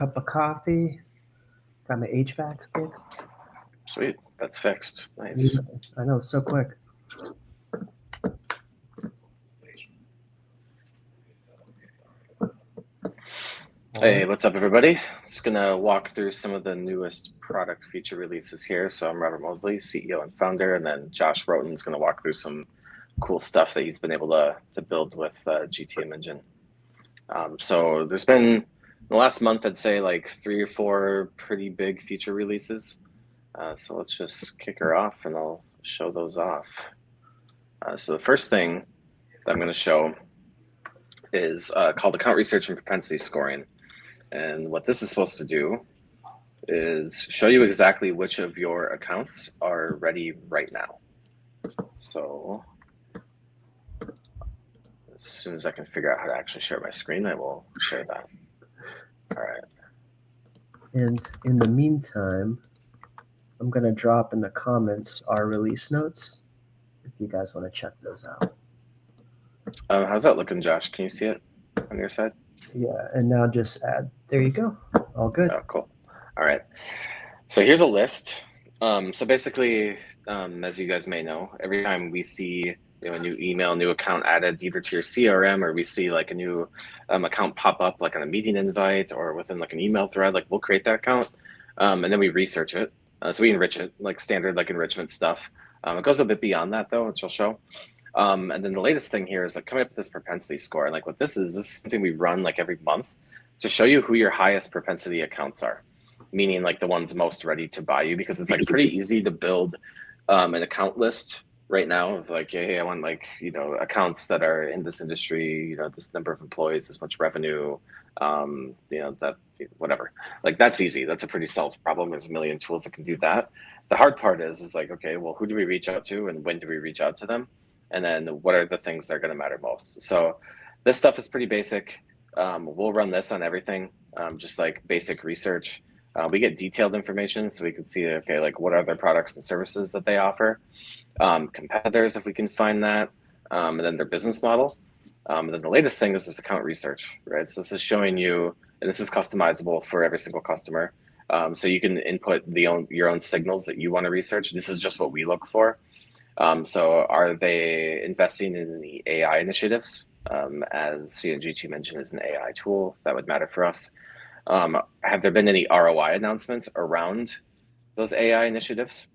Cup of coffee. Got my HVAC fixed. Sweet, that's fixed. Nice. I know, so quick. Hey, what's up, everybody? Just gonna walk through some of the newest product feature releases here. So I'm Moseley, CEO and founder, and then Josh Roten is gonna walk through some cool stuff that he's been able to build with GTM Engine. So there's been, in the last month, I'd say like 3 or 4 pretty big feature releases. So let's just kick her off and I'll show those off. So the first thing that I'm gonna show is called account research and propensity scoring. And what this is supposed to do is show you exactly which of your accounts are ready right now. So as soon as I can figure out how to actually share my screen, I will share that. All right. And in the meantime, I'm going to drop in the comments our release notes if you guys want to check those out. How's that looking, Josh? Can you see it on your side? Yeah, and now just add. There you go. All good. Oh, cool. All right. So here's a list. So basically, as you guys may know, every time we see a new email, new account added either to your CRM, or we see like a new account pop up like on a meeting invite or within like an email thread, like we'll create that account and then we research it. So we enrich it, like standard like enrichment stuff. It goes a bit beyond that though, which I'll show. And then the latest thing here is like coming up with this propensity score. And like what this is something we run like every month to show you who your highest propensity accounts are, meaning like the ones most ready to buy you, because it's like pretty easy to build an account list right now of like, hey, I want like, accounts that are in this industry, this number of employees, this much revenue, that whatever. Like that's easy. That's a pretty solved problem. There's a million tools that can do that. The hard part is like, okay, well, who do we reach out to and when do we reach out to them? And then what are the things that are going to matter most? So this stuff is pretty basic. We'll run this on everything, just like basic research. We get detailed information so we can see, okay, like what are their products and services that they offer, competitors, if we can find that, and then their business model. And then the latest thing is this account research, right? So this is showing you, and this is customizable for every single customer. So you can input your own signals that you want to research. This is just what we look for. So are they investing in the AI initiatives? As GTM mentioned, is an AI tool that would matter for us. Have there been any ROI announcements around those AI initiatives?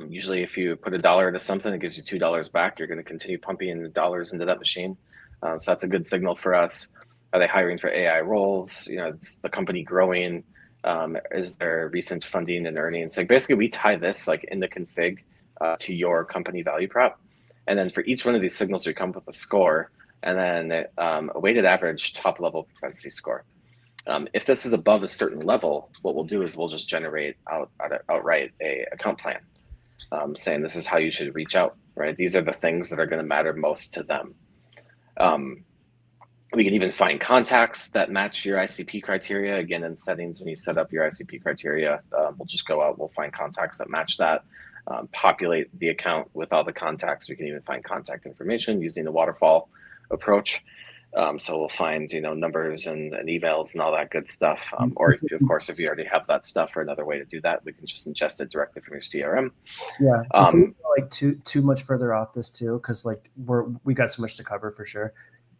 Usually if you put $1 into something, it gives you $2 back. You're going to continue pumping dollars into that machine. So that's a good signal for us. Are they hiring for AI roles? Is the company growing? Is there recent funding and earnings? Like basically we tie this like in the config to your company value prop. And then for each one of these signals, we come up with a score and then a weighted average top level propensity score. If this is above a certain level, what we'll do is we'll just generate outright a account plan saying this is how you should reach out, right? These are the things that are going to matter most to them. We can even find contacts that match your ICP criteria. Again, in settings, when you set up your ICP criteria, we'll just go out, we'll find contacts that match that, populate the account with all the contacts. We can even find contact information using the waterfall approach. So we'll find, numbers and emails and all that good stuff. Or if, of course, if you already have that stuff or another way to do that, we can just ingest it directly from your CRM. Yeah. If we go like too much further off this too, because like we got so much to cover for sure.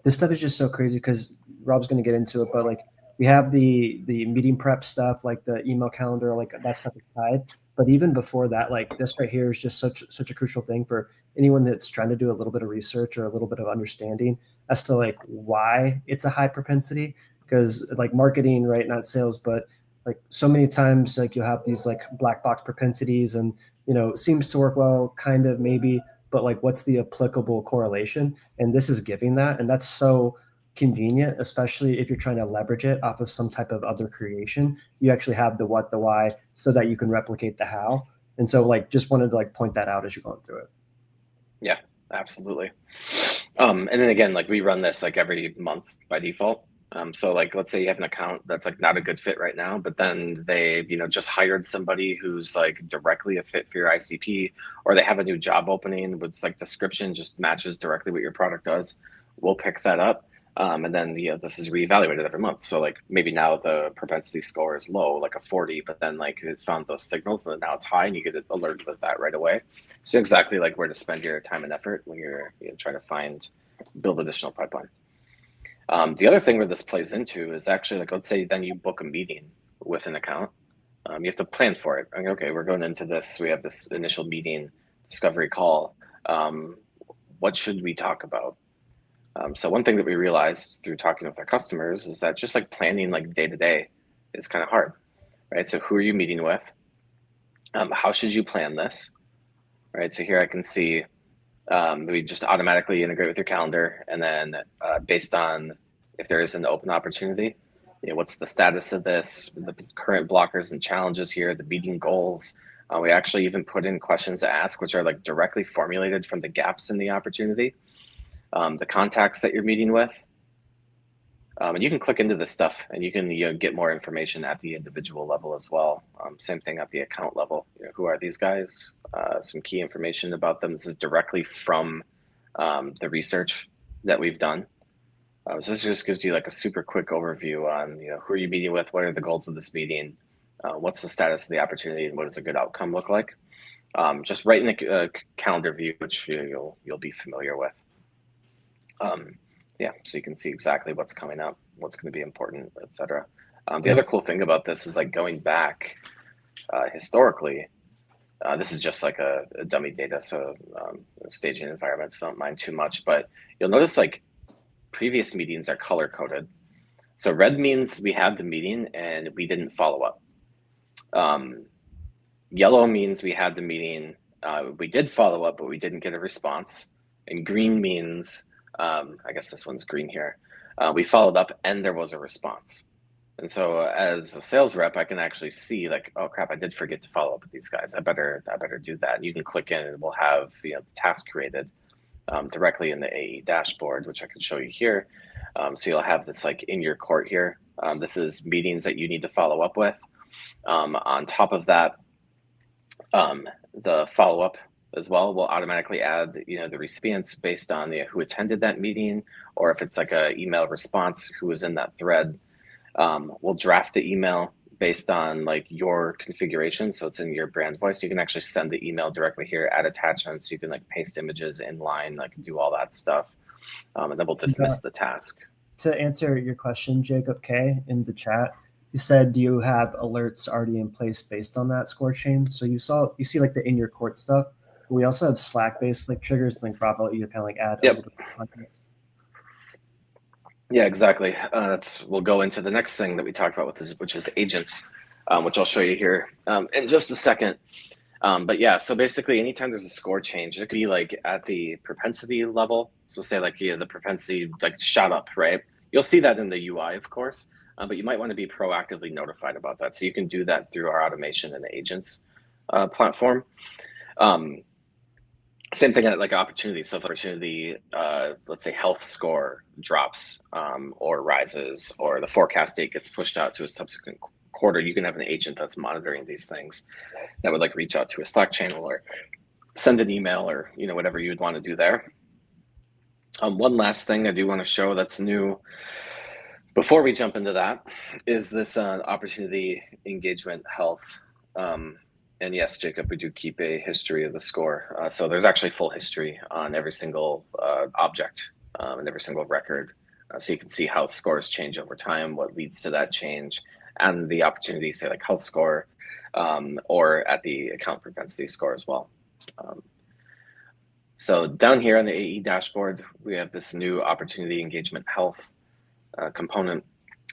This stuff is just so crazy because Rob's going to get into it, but like we have the meeting prep stuff, like the email calendar, like that stuff is tied. But even before that, like this right here is just such a crucial thing for anyone that's trying to do a little bit of research or a little bit of understanding as to like why it's a high propensity. Because like marketing, right, not sales, but like so many times like you'll have these like black box propensities and seems to work well, kind of maybe, but like what's the applicable correlation? And this is giving that, and that's so convenient, especially if you're trying to leverage it off of some type of other creation. You actually have the what, the why, so that you can replicate the how. And so like just wanted to like point that out as you're going through it. Yeah, absolutely. And then again, like we run this like every month by default. So like, let's say you have an account that's like not a good fit right now, but then they, just hired somebody who's like directly a fit for your ICP, or they have a new job opening with like description just matches directly what your product does. We'll pick that up. And then this is reevaluated every month. So like maybe now the propensity score is low, like a 40, but then like it found those signals and then now it's high and you get alerted with that right away. So exactly like where to spend your time and effort when you're trying to build additional pipeline. The other thing where this plays into is actually like, let's say then you book a meeting with an account. You have to plan for it. Okay, we're going into this. We have this initial meeting, discovery call. What should we talk about? So one thing that we realized through talking with our customers is that just like planning like day to day is kind of hard, right? So who are you meeting with? How should you plan this? Right. So here I can see we just automatically integrate with your calendar, and then based on if there is an open opportunity, what's the status of this, the current blockers and challenges here, the meeting goals. We actually even put in questions to ask, which are like directly formulated from the gaps in the opportunity. The contacts that you're meeting with. And you can click into this stuff and you can get more information at the individual level as well. Same thing at the account level. Who are these guys? Some key information about them. This is directly from the research that we've done. So this just gives you like a super quick overview on who are you meeting with, what are the goals of this meeting, what's the status of the opportunity, and what does a good outcome look like. Just right in the calendar view, which you'll be familiar with. So you can see exactly what's coming up, what's going to be important, etc. The other cool thing about this is like going back historically. This is just like a dummy data, so staging environments don't mind too much, but you'll notice like previous meetings are color coded. So red means we had the meeting and we didn't follow up. Yellow means we had the meeting, we did follow up, but we didn't get a response. And green means, I guess this one's green here, we followed up and there was a response. And so as a sales rep, I can actually see like, oh crap, I did forget to follow up with these guys. I better do that. And you can click in and we'll have the task created directly in the AE dashboard, which I can show you here. So you'll have this like in your court here. This is meetings that you need to follow up with. On top of that, the follow-up as well will automatically add the recipients based on who attended that meeting, or if it's like a email response, who was in that thread. We'll draft the email based on like your configuration, so it's in your brand voice. You can actually send the email directly here, add attachments, you can like paste images in line, like do all that stuff, and then we'll dismiss the task. To answer your question, Jacob K in the chat, you said, do you have alerts already in place based on that score chain? So you see like the in your court stuff. We also have Slack based like triggers, like Rob, you kind of like add a little bit of context. Yeah, exactly. We'll go into the next thing that we talked about which is agents, which I'll show you here in just a second. But yeah, so basically anytime there's a score change, it could be like at the propensity level. So say like the propensity like shot up, right? You'll see that in the UI, of course, but you might want to be proactively notified about that. So you can do that through our automation and agents platform. Same thing at like opportunity. So if opportunity, let's say health score drops or rises, or the forecast date gets pushed out to a subsequent quarter, you can have an agent that's monitoring these things that would like reach out to a Slack channel or send an email or whatever you would want to do there. One last thing I do want to show that's new before we jump into that is this opportunity engagement health. And yes, Jacob, we do keep a history of the score. So there's actually full history on every single object and every single record. So you can see how scores change over time, what leads to that change, and the opportunity, say like health score, or at the account propensity score as well. So down here on the AE dashboard, we have this new opportunity engagement health component.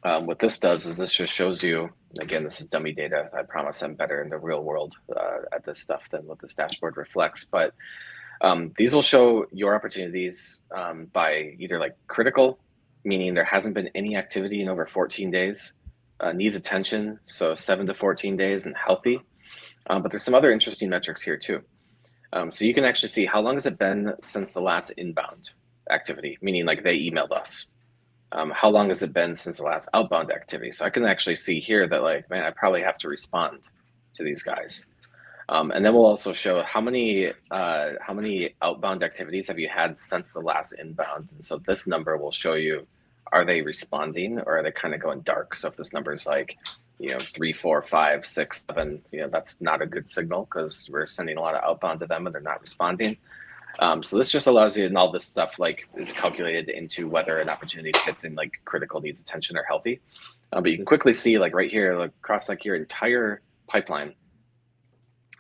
What this does is this just shows you, again, this is dummy data. I promise I'm better in the real world at this stuff than what this dashboard reflects. But these will show your opportunities by either like critical, meaning there hasn't been any activity in over 14 days, needs attention, so 7 to 14 days, and healthy. But there's some other interesting metrics here too. So you can actually see how long has it been since the last inbound activity, meaning like they emailed us. How long has it been since the last outbound activity? So I can actually see here that like, man, I probably have to respond to these guys. And then we'll also show how many outbound activities have you had since the last inbound. And so this number will show you are they responding, or are they kind of going dark? So if this number is like, 3, 4, 5, 6, 7, that's not a good signal because we're sending a lot of outbound to them and they're not responding. So this just allows you, and all this stuff like is calculated into whether an opportunity fits in like critical needs attention or healthy. But you can quickly see like right here, like across like your entire pipeline,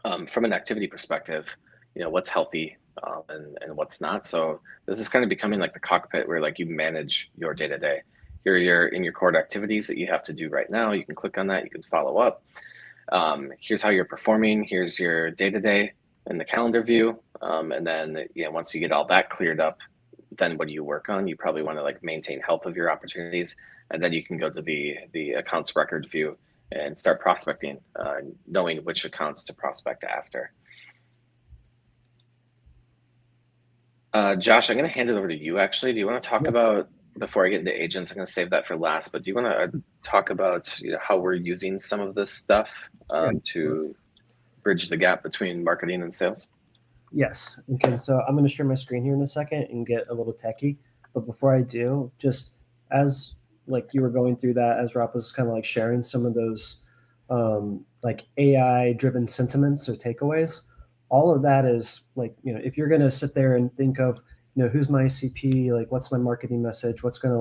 from an activity perspective, what's healthy and what's not. So this is kind of becoming like the cockpit where like you manage your day to day. Here you're in your core activities that you have to do right now. You can click on that. You can follow up. Here's how you're performing. Here's your day to day in the calendar view. And then once you get all that cleared up, then what do you work on? You probably want to like maintain health of your opportunities, and then you can go to the accounts record view and start prospecting, knowing which accounts to prospect after. Josh, I'm going to hand it over to you, actually. Do you want to talk about, before I get into agents, I'm going to save that for last, but do you want to talk about how we're using some of this stuff to bridge the gap between marketing and sales? Yes. Okay, so I'm going to share my screen here in a second and get a little techie. But before I do, just as like you were going through that, as Rob was kind of like sharing some of those like AI driven sentiments or takeaways, all of that is like, if you're going to sit there and think of, who's my CP, like what's my marketing message, what's going to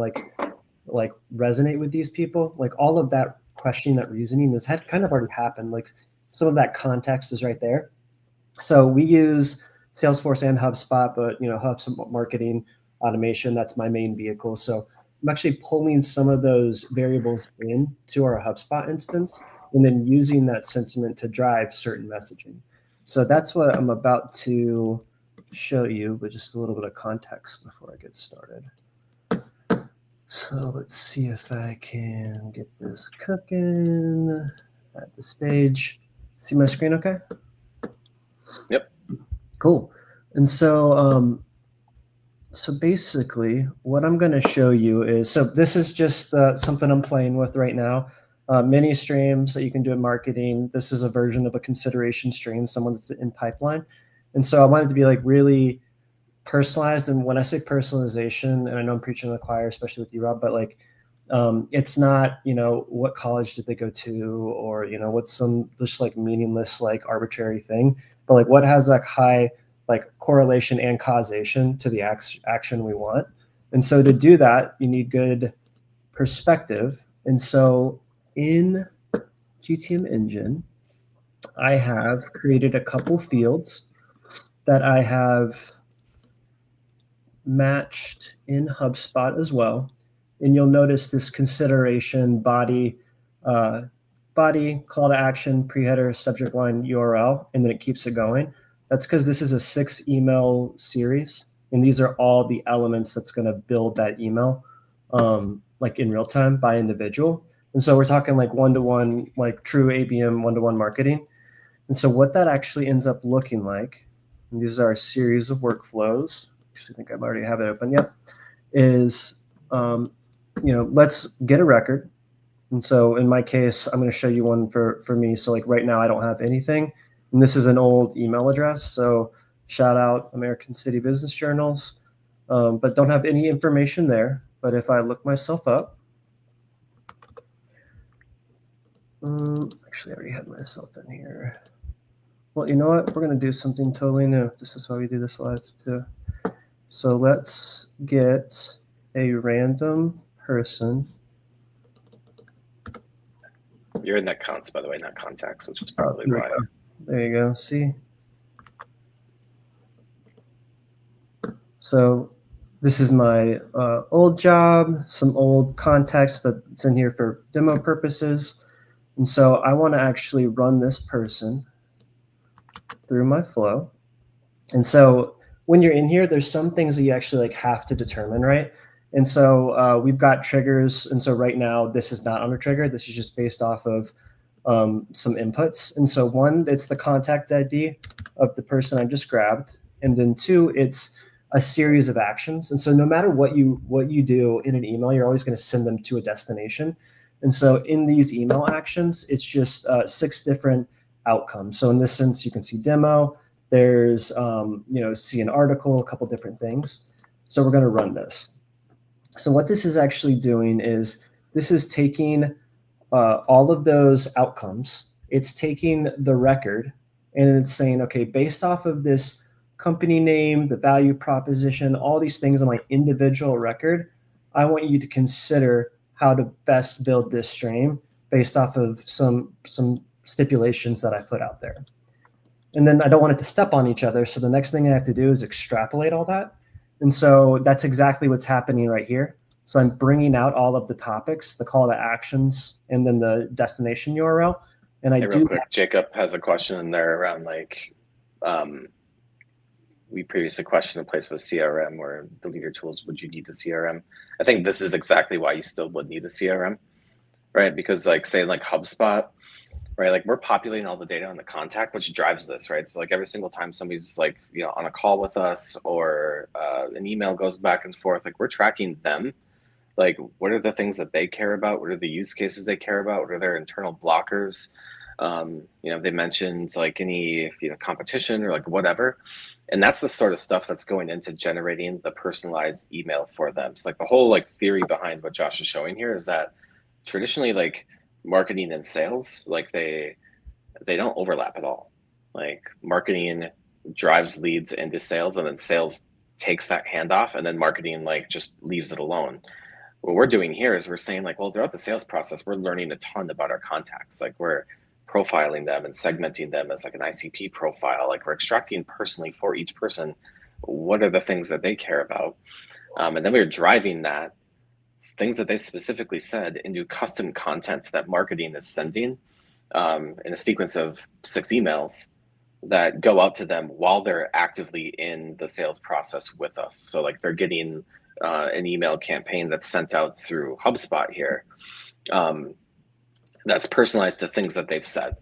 like resonate with these people, like all of that questioning, that reasoning has kind of already happened. Like some of that context is right there. So we use Salesforce and HubSpot, but HubSpot marketing automation, that's my main vehicle. So I'm actually pulling some of those variables into our HubSpot instance and then using that sentiment to drive certain messaging. So that's what I'm about to show you, but just a little bit of context before I get started. So let's see if I can get this cooking at the stage. See my screen okay? Yep. Cool. And so so basically what I'm going to show you is, so this is just something I'm playing with right now. Mini streams that you can do in marketing. This is a version of a consideration stream, someone that's in pipeline. And so I want it to be like really personalized. And when I say personalization, and I know I'm preaching to the choir, especially with you, Rob, but like it's not, what college did they go to, or, what's some just like meaningless, like arbitrary thing, but like what has like high like correlation and causation to the action we want. And so to do that, you need good perspective. And so in GTM Engine, I have created a couple fields that I have matched in HubSpot as well. And you'll notice this consideration body, call to action, pre-header, subject line, URL, and then it keeps it going. That's because this is a 6 email series, and these are all the elements that's going to build that email like in real time by individual. And so we're talking like one-to-one, like true ABM one-to-one marketing. And so what that actually ends up looking like, and these are a series of workflows. Actually, I think I already have it open. Yep. Is, let's get a record. And so in my case, I'm going to show you one for me. So like right now I don't have anything. And this is an old email address. So shout out American City Business Journals, but don't have any information there. But if I look myself up, actually I already had myself in here. Well, you know what? We're going to do something totally new. This is why we do this live too. So let's get a random person. You're in accounts, by the way, not contacts, which is probably why. There you go. See? So this is my old job, some old contacts, but it's in here for demo purposes. And so I want to actually run this person through my flow. And so when you're in here, there's some things that you actually like have to determine, right? And so we've got triggers. And so right now, this is not under trigger. This is just based off of some inputs. And so one, it's the contact ID of the person I just grabbed. And then two, it's a series of actions. And so no matter what you do in an email, you're always going to send them to a destination. And so in these email actions, it's just 6 different outcomes. So in this sense, you can see demo, there's, see an article, a couple different things. So we're going to run this. So what this is actually doing is this is taking all of those outcomes. It's taking the record and it's saying, okay, based off of this company name, the value proposition, all these things on my individual record, I want you to consider how to best build this stream based off of some stipulations that I put out there. And then I don't want it to step on each other. So the next thing I have to do is extrapolate all that. And so that's exactly what's happening right here. So I'm bringing out all of the topics, the call to actions, and then the destination URL. And I Hey, real do quick, Jacob has a question in there around like, we previously questioned a place with CRM or the leader tools. Would you need a CRM? I think this is exactly why you still would need a CRM, right? Because like say like HubSpot, right? Like we're populating all the data on the contact, which drives this, right? So like every single time somebody's like, you know, on a call with us or an email goes back and forth, like we're tracking them. Like what are the things that they care about? What are the use cases they care about? What are their internal blockers? You know, they mentioned like any, you know, competition or like whatever. And that's the sort of stuff that's going into generating the personalized email for them. So like the whole like theory behind what Josh is showing here is that traditionally like marketing and sales, like they don't overlap at all. Like marketing drives leads into sales and then sales takes that handoff and then marketing like just leaves it alone. What we're doing here is we're saying like, well, throughout the sales process, we're learning a ton about our contacts. Like we're profiling them and segmenting them as like an ICP profile. Like we're extracting personally for each person, what are the things that they care about? And then we're driving that things that they specifically said into custom content that marketing is sending in a sequence of 6 emails that go out to them while they're actively in the sales process with us. So like they're getting an email campaign that's sent out through HubSpot here that's personalized to things that they've said.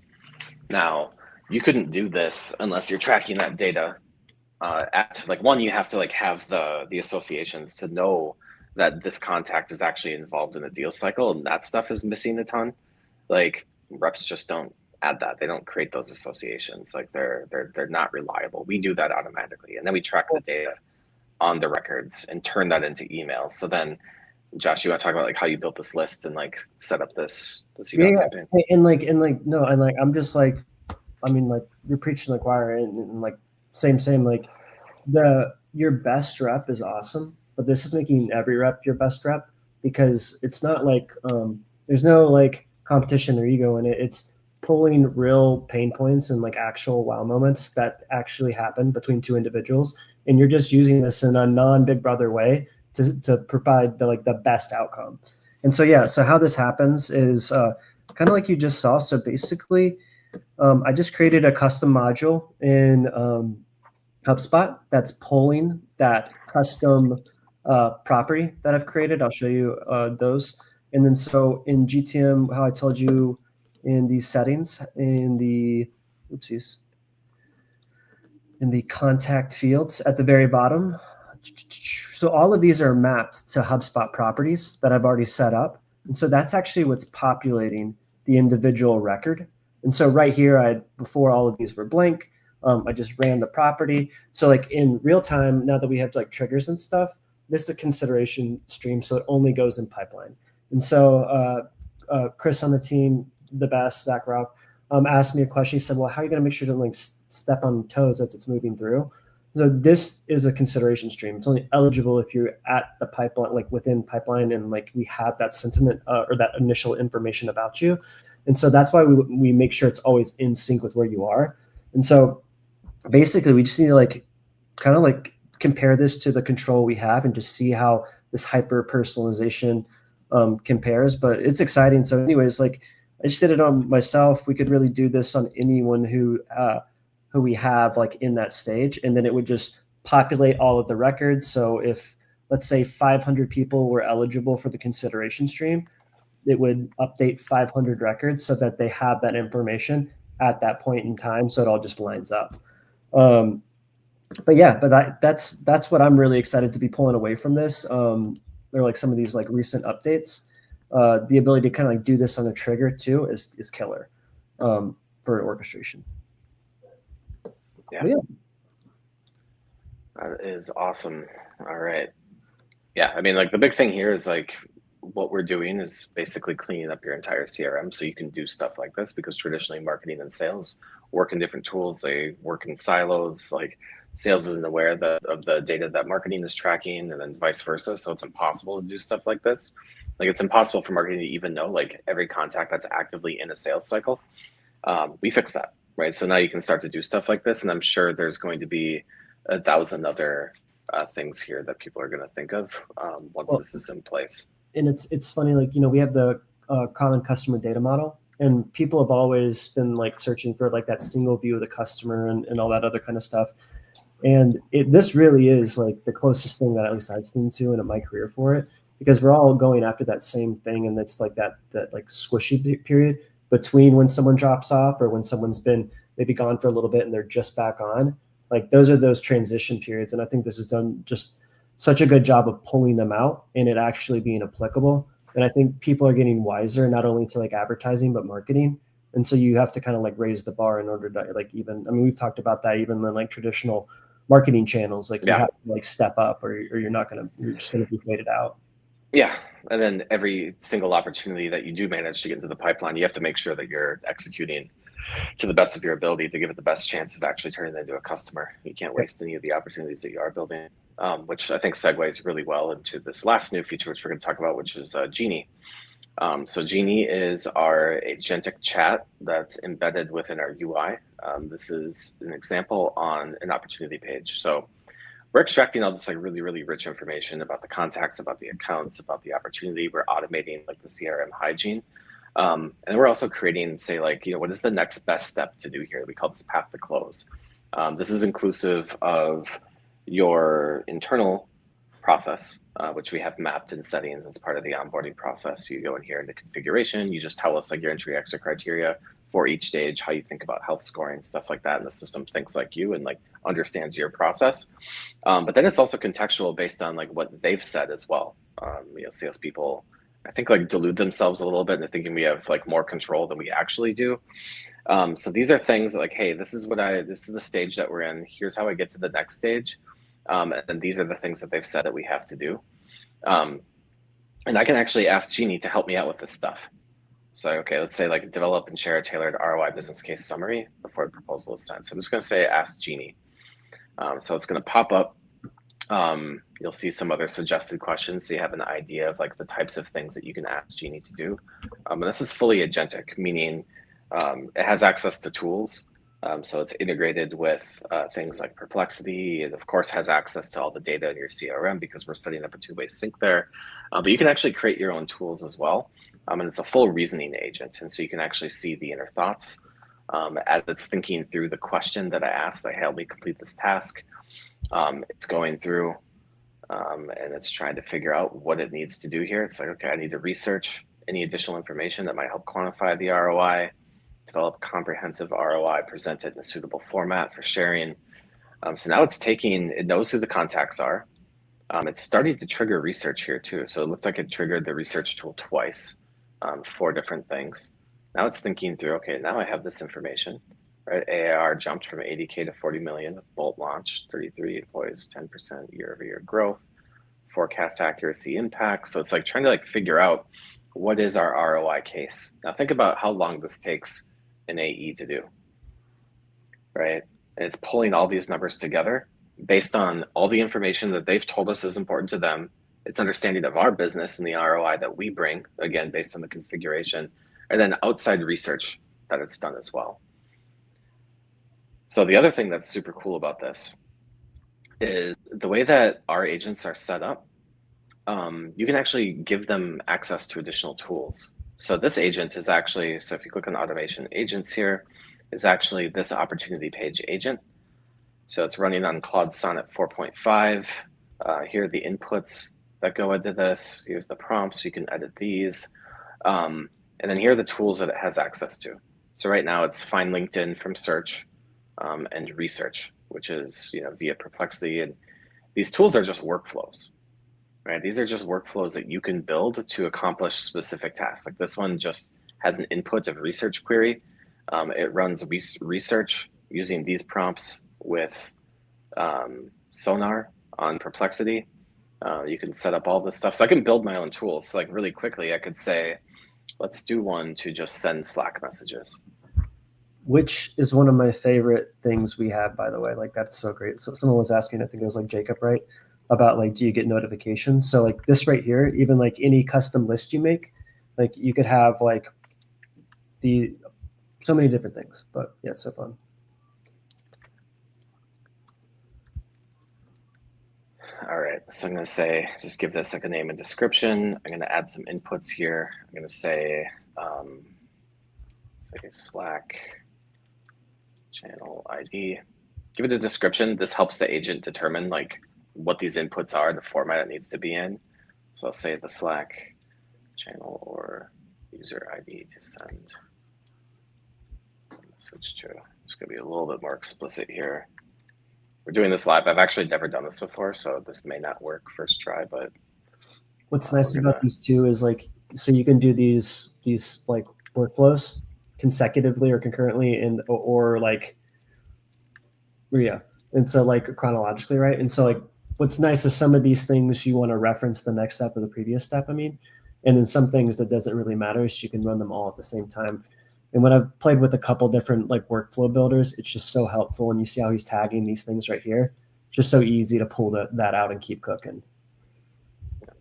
Now, you couldn't do this unless you're tracking that data at like one, you have to like have the associations to know that this contact is actually involved in the deal cycle, and that stuff is missing a ton. Like reps just don't add that. They don't create those associations. Like they're not reliable. We do that automatically, and then we track the data on the records and turn that into emails. So then, Josh, you want to talk about like how you built this list and like set up this email campaign? and like no, and like I'm just like, I mean, like you're preaching to the choir, and like same like your best rep is awesome, but this is making every rep your best rep because it's not like there's no like competition or ego in it. It's pulling real pain points and like actual wow moments that actually happen between two individuals, and you're just using this in a non Big Brother way to provide the best outcome. And so yeah, so how this happens is kind of like you just saw. So basically, I just created a custom module in HubSpot that's pulling that custom property that I've created. I'll show you those. And then so in GTM, how I told you in these settings, in the oopsies, in the contact fields at the very bottom. So all of these are mapped to HubSpot properties that I've already set up. And so that's actually what's populating the individual record. And so right here, before all of these were blank, I just ran the property. So like in real time, now that we have like triggers and stuff, this is a consideration stream, so it only goes in pipeline. And so Chris on the team, the best, Zach Robb, asked me a question. He said, well, how are you going to make sure to like step on toes as it's moving through? So this is a consideration stream. It's only eligible if you're at the pipeline, like within pipeline, and like we have that sentiment or that initial information about you. And so that's why we make sure it's always in sync with where you are. And so basically we just need to like kind of like compare this to the control we have and just see how this hyper personalization compares. But it's exciting. So anyways, like I just did it on myself. We could really do this on anyone who we have like in that stage, and then it would just populate all of the records. So if let's say 500 people were eligible for the consideration stream, it would update 500 records so that they have that information at that point in time. So it all just lines up. But yeah, but that's what I'm really excited to be pulling away from this. There are like some of these like recent updates. The ability to kind of like do this on a trigger too is killer for orchestration. Yeah. That is awesome. All right. Yeah, I mean, like the big thing here is like what we're doing is basically cleaning up your entire CRM so you can do stuff like this, because traditionally marketing and sales work in different tools. They work in silos. Like sales isn't aware of the data that marketing is tracking, and then vice versa. So it's impossible to do stuff like this. Like it's impossible for marketing to even know like every contact that's actively in a sales cycle. We fixed that, right? So now you can start to do stuff like this, and I'm sure there's going to be 1,000 other things here that people are going to think of once Well, this is in place. and it's funny, like, we have the common customer data model, and people have always been like searching for like that single view of the customer and all that other kind of stuff. And this really is like the closest thing that at least I've seen to in my career for it, because we're all going after that same thing. And it's like that like squishy period between when someone drops off or when someone's been maybe gone for a little bit and they're just back on. Like those are those transition periods. And I think this has done just such a good job of pulling them out and it actually being applicable. And I think people are getting wiser, not only to like advertising, but marketing. And so you have to kind of like raise the bar in order to like, even, I mean, we've talked about that even in like traditional marketing channels. Like you Yeah. have to like step up or you're just going to be faded out. Yeah. And then every single opportunity that you do manage to get into the pipeline, you have to make sure that you're executing to the best of your ability to give it the best chance of actually turning it into a customer. You can't Yep. waste any of the opportunities that you are building, which I think segues really well into this last new feature, which we're going to talk about, which is Genie. So Genie is our agentic chat that's embedded within our UI. This is an example on an opportunity page. So we're extracting all this like really, really rich information about the contacts, about the accounts, about the opportunity. We're automating like the CRM hygiene. And we're also creating, say, like, what is the next best step to do here? We call this path to close. This is inclusive of your internal process, which we have mapped in settings as part of the onboarding process. You go in here into configuration, you just tell us like your entry exit criteria for each stage, how you think about health scoring, stuff like that. And the system thinks like you and like understands your process. But then it's also contextual based on like what they've said as well. Salespeople, I think, like delude themselves a little bit into thinking we have like more control than we actually do. So these are things like, hey, this is the stage that we're in. Here's how I get to the next stage. And then these are the things that they've said that we have to do. And I can actually ask Genie to help me out with this stuff. So, okay, let's say like develop and share a tailored ROI business case summary before the proposal is sent. So I'm just going to say ask Genie. So it's going to pop up. You'll see some other suggested questions, so you have an idea of like the types of things that you can ask Genie to do. And this is fully agentic, meaning it has access to tools. So it's integrated with things like Perplexity. It, of course, has access to all the data in your CRM because we're setting up a two-way sync there. But you can actually create your own tools as well. And it's a full reasoning agent. And so you can actually see the inner thoughts as it's thinking through the question that I asked. Like, help me complete this task. It's going through and it's trying to figure out what it needs to do here. It's like, okay, I need to research any additional information that might help quantify the ROI, develop a comprehensive ROI, present it in a suitable format for sharing. So now it knows who the contacts are. It's starting to trigger research here too. So it looked like it triggered the research tool twice for different things. Now it's thinking through, okay, now I have this information, right? AAR jumped from 80K to 40 million with Bolt launch, 33 employees, 10% year-over-year growth, forecast accuracy impact. So it's like trying to like figure out what is our ROI case. Now think about how long this takes an AE to do, right? And it's pulling all these numbers together based on all the information that they've told us is important to them. It's understanding of our business and the ROI that we bring, again, based on the configuration, and then outside research that it's done as well. So the other thing that's super cool about this is the way that our agents are set up. You can actually give them access to additional tools. So this agent is actually, so if you click on automation agents here, is actually this opportunity page agent. So it's running on Claude Sonnet 4.5. Here are the inputs that go into this. Here's the prompts, you can edit these. And then here are the tools that it has access to. So right now it's find LinkedIn from search and research, which is via Perplexity. And these tools are just workflows. Right? These are just workflows that you can build to accomplish specific tasks. Like this one just has an input of research query. It runs research using these prompts with Sonar on Perplexity. You can set up all this stuff. So I can build my own tools. So like really quickly, I could say, let's do one to just send Slack messages. Which is one of my favorite things we have, by the way. Like that's so great. So someone was asking, I think it was like Jacob, right? About like, do you get notifications? So like this right here, even like any custom list you make, like you could have like so many different things, but yeah, it's so fun. All right, so I'm going to say, just give this like a name and description. I'm going to add some inputs here. I'm going to say, Slack channel ID. Give it a description. This helps the agent determine like what these inputs are, the format it needs to be in. So I'll say the Slack channel or user ID to send message to. It's going to be a little bit more explicit here. We're doing this live. I've actually never done this before, so this may not work first try, but what's nice about these two is like, so you can do these like workflows consecutively or concurrently and or like, yeah. And so like chronologically, right? And so like what's nice is some of these things you want to reference the next step or the previous step, I mean, and then some things that doesn't really matter, so you can run them all at the same time. And when I've played with a couple different like workflow builders, it's just so helpful. And you see how he's tagging these things right here. Just so easy to pull that out and keep cooking.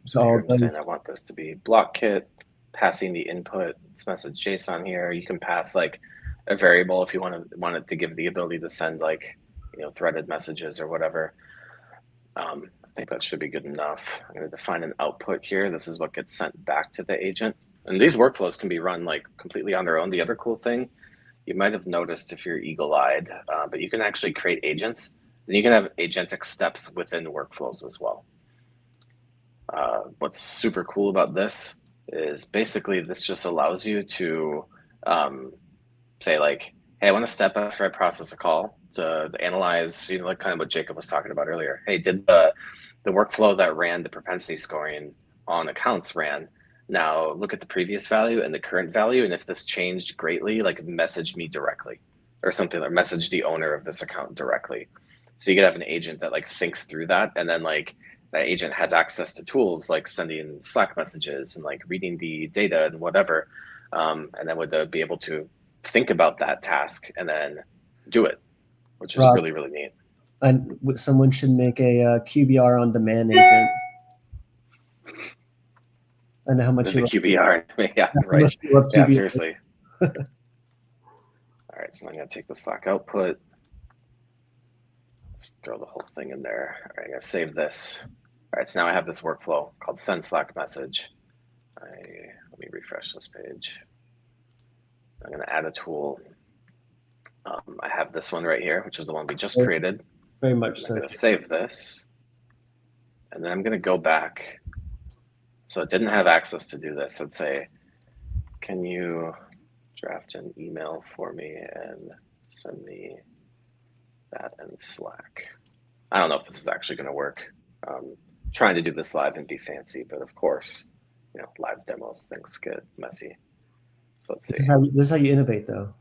So here I'm saying I want this to be block kit, passing the input, it's message JSON here. You can pass like a variable if you want it to give the ability to send like, threaded messages or whatever. I think that should be good enough. I'm going to define an output here. This is what gets sent back to the agent. And these workflows can be run like completely on their own. The other cool thing you might have noticed if you're eagle-eyed, but you can actually create agents, and you can have agentic steps within workflows as well. What's super cool about this is basically this just allows you to say like, hey, I want to step after I process a call to analyze, like kind of what Jacob was talking about earlier. Hey, did the workflow that ran the propensity scoring on accounts ran? Now look at the previous value and the current value, and if this changed greatly, like message me directly or something, or message the owner of this account directly. So you could have an agent that like thinks through that, and then like that agent has access to tools like sending Slack messages and like reading the data and whatever, and then would be able to think about that task and then do it, which is really, really neat. And someone should make a QBR on demand agent. I know how much you QBR. Yeah, right. Yeah, seriously. All right, so I'm going to take the Slack output, just throw the whole thing in there. All right, I'm going to save this. All right, so now I have this workflow called send Slack message. Let me refresh this page. I'm going to add a tool. I have this one right here, which is the one we just created. Very much so. I'm going to save this. And then I'm going to go back. So it didn't have access to do this. Let's say, can you draft an email for me and send me that in Slack? I don't know if this is actually going to work. Trying to do this live and be fancy, but of course, live demos, things get messy. So let's see. This is how you innovate, though.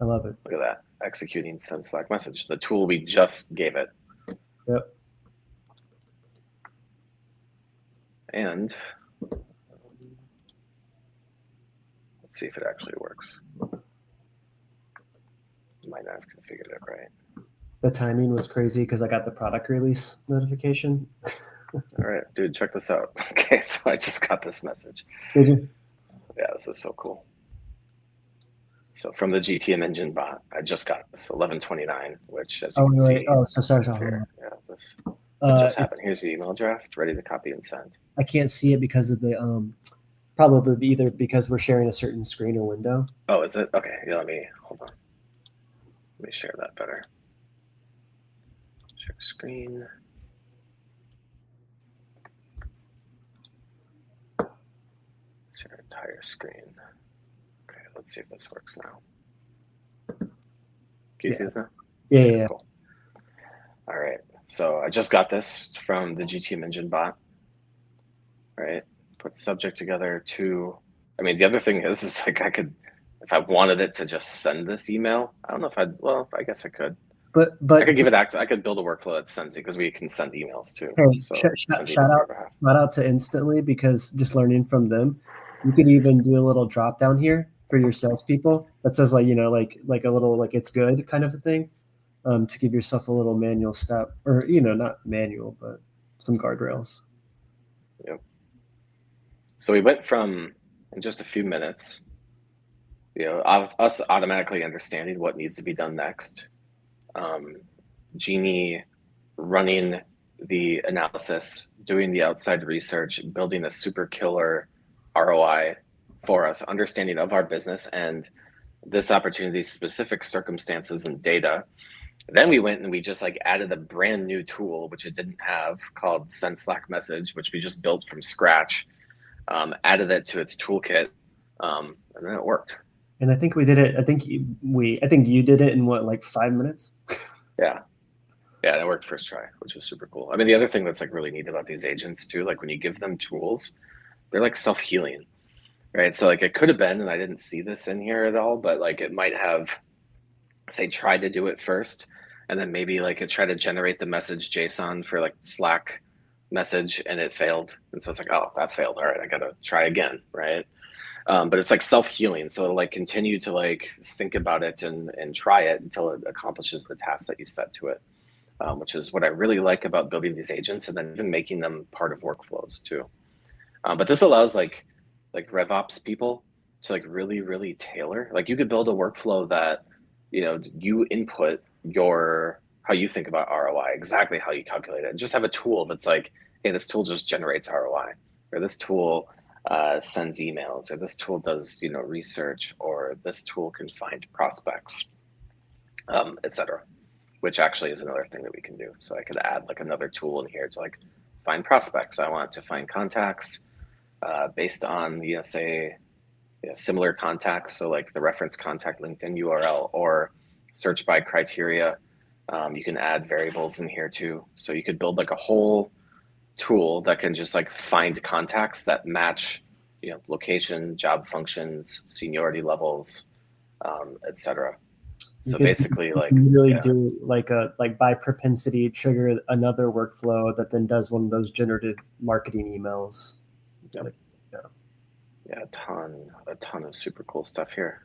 I love it. Look at that. Executing send Slack message, the tool we just gave it. Yep. And let's see if it actually works. Might not have configured it right. The timing was crazy because I got the product release notification. All right, dude, check this out. Okay, so I just got this message. Did you? Yeah, this is so cool. So from the GTM engine bot, I just got this 11:29, which as you can see. Oh, so sorry. Here, yeah, this just happened. Here's the email draft, ready to copy and send. I can't see it because of the probably either because we're sharing a certain screen or window. Oh, is it? Okay, yeah, hold on. Let me share that better. Share screen. Share entire screen. Okay, let's see if this works now. Can you see this now? Yeah. Cool. All right, so I just got this from the GTM engine bot. Right, put subject together to. The other thing is like I could, if I wanted it to just send this email. I don't know if I guess I could. But I could give it access. I could build a workflow that sends it because we can send emails too. hey, So send shout email on your out behalf. shout out to Instantly, because just learning from them, you could even do a little drop down here for your salespeople that says like, like a little like it's good kind of a thing, to give yourself a little manual step, or not manual, but some guardrails. Yep. So we went from, in just a few minutes, us automatically understanding what needs to be done next, Genie running the analysis, doing the outside research, building a super killer ROI for us, understanding of our business and this opportunity's specific circumstances and data. Then we went and we just like added a brand new tool, which it didn't have, called Send Slack Message, which we just built from scratch, added it to its toolkit, and then it worked. And I think we did it. I think you did it in what, like 5 minutes? Yeah. Yeah, it worked first try, which was super cool. I mean, the other thing that's like really neat about these agents too, like when you give them tools, they're like self-healing, right? So like it could have been, and I didn't see this in here at all, but like it might have, say, tried to do it first, and then maybe like it tried to generate the message JSON for like Slack message and it failed. And so it's like, oh, that failed. All right, I gotta try again, right? But it's like self-healing. So it'll like continue to like think about it and try it until it accomplishes the task that you set to it. Which is what I really like about building these agents and then even making them part of workflows too. But this allows like RevOps people to like really, really tailor. Like you could build a workflow that, you input how you think about ROI, exactly how you calculate it, and just have a tool that's like, hey, this tool just generates ROI, or this tool sends emails, or this tool does, research, or this tool can find prospects, etc. Which actually is another thing that we can do. So I could add like another tool in here to like find prospects. I want to find contacts based on, say, similar contacts. So like the reference contact LinkedIn URL, or search by criteria. You can add variables in here too. So you could build like a whole tool that can just like find contacts that match, location, job functions, seniority levels, etc. So basically, like, you really yeah. do like by propensity trigger another workflow that then does one of those generative marketing emails. Yep. Yeah, a ton of super cool stuff here.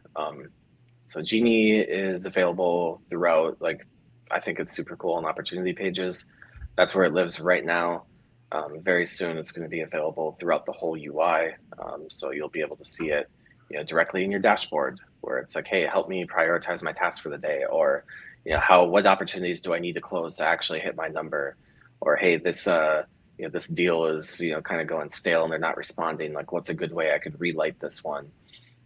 So Genie is available throughout, like, I think it's super cool on opportunity pages. That's where it lives right now. Very soon it's going to be available throughout the whole UI. So you'll be able to see it, directly in your dashboard, where it's like, hey, help me prioritize my tasks for the day, or, what opportunities do I need to close to actually hit my number, or hey, this this deal is, kind of going stale and they're not responding. Like, what's a good way I could relight this one?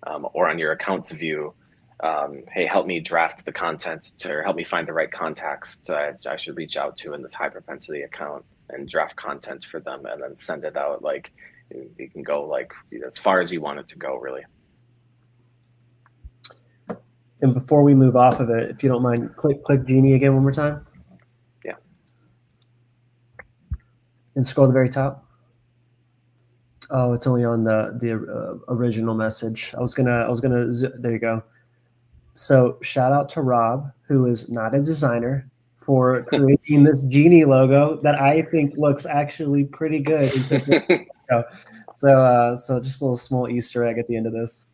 Or on your accounts view, hey, help me draft the content or help me find the right contacts I should reach out to in this high propensity account, and draft content for them and then send it out. Like, you can go like as far as you want it to go, really. And before we move off of it, if you don't mind, click Genie again one more time. Yeah. And scroll to the very top. Oh, it's only on the original message. I was gonna. There you go. So shout out to Rob, who is not a designer, for creating this Genie logo that I think looks actually pretty good. So just a little small Easter egg at the end of this.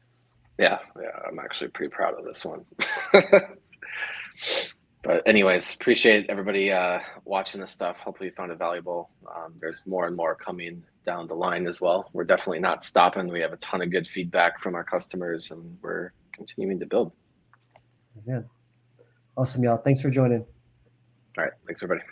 Yeah, I'm actually pretty proud of this one. But anyways, appreciate everybody watching this stuff. Hopefully you found it valuable. There's more and more coming down the line as well. We're definitely not stopping. We have a ton of good feedback from our customers, and we're continuing to build. Yeah. Awesome, y'all. Thanks for joining. All right. Thanks, everybody.